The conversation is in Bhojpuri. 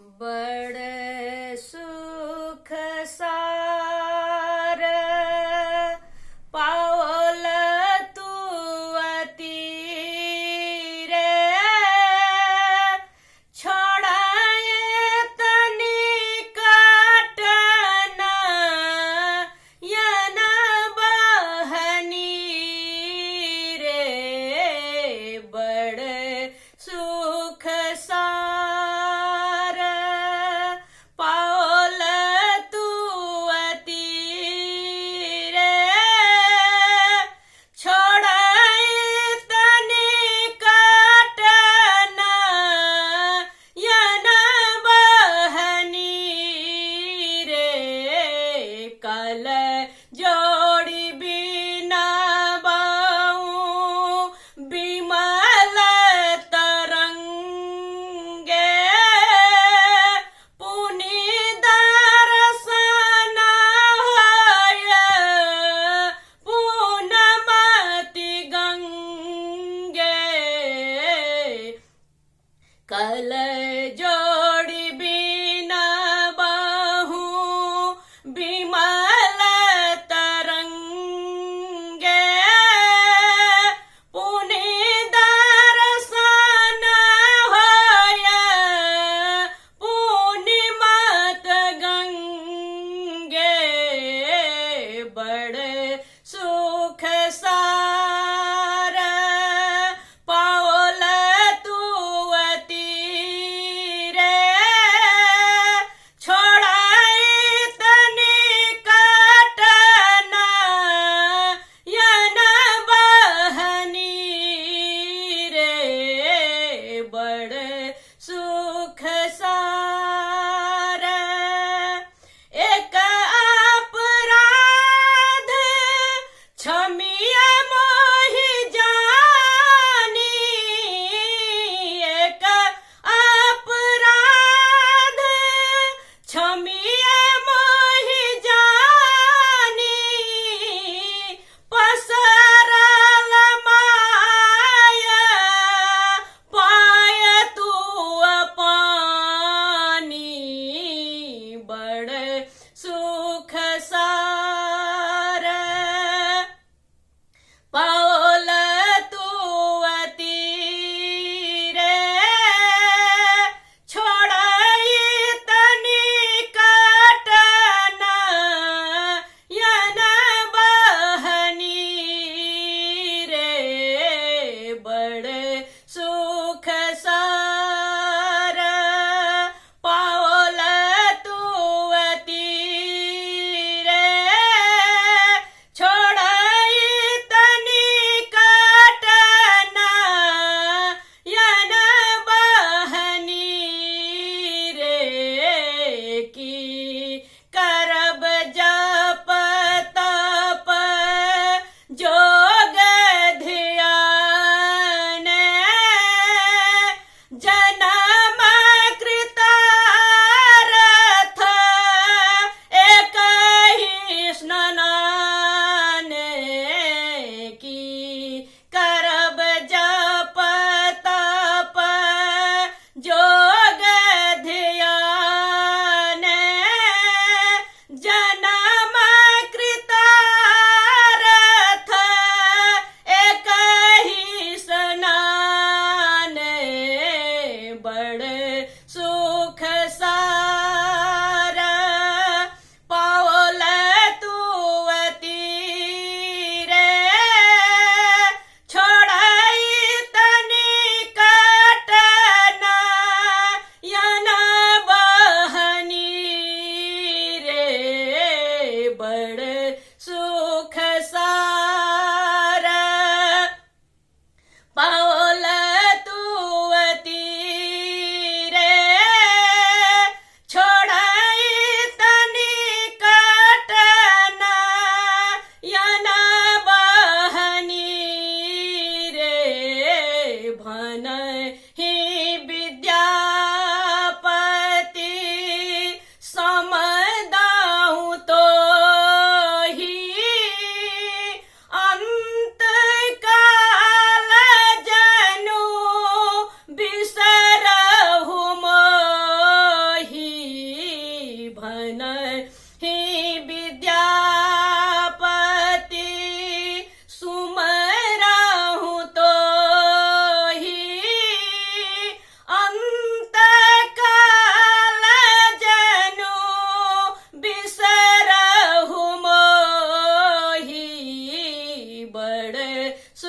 बड़ सुख सार पावल तू अति रे छोड़ाए तनिकट न यन बहनी रे बड़ सुख सार पावल तू अति रे छोड़ाए तनिकट न यन बहनी रे कल जोड़ी बिना बाऊ बिमल तरंगे पुनि दर्शन होय पूनमति गंगे कल जोड़ी बिना बाहू बिमल तरंगे पुनि दर्शन होय पूर्णिमत गंगे बड़ सुख सार पावल तू अति रे छोड़ाए तनिकट न यन बहनी रे बड़ सुख सार एक अपराध क्षमिया मोहि जानी एक अपराध क्षमिया मोहि जानी पसरल माया पाय तू पानी सु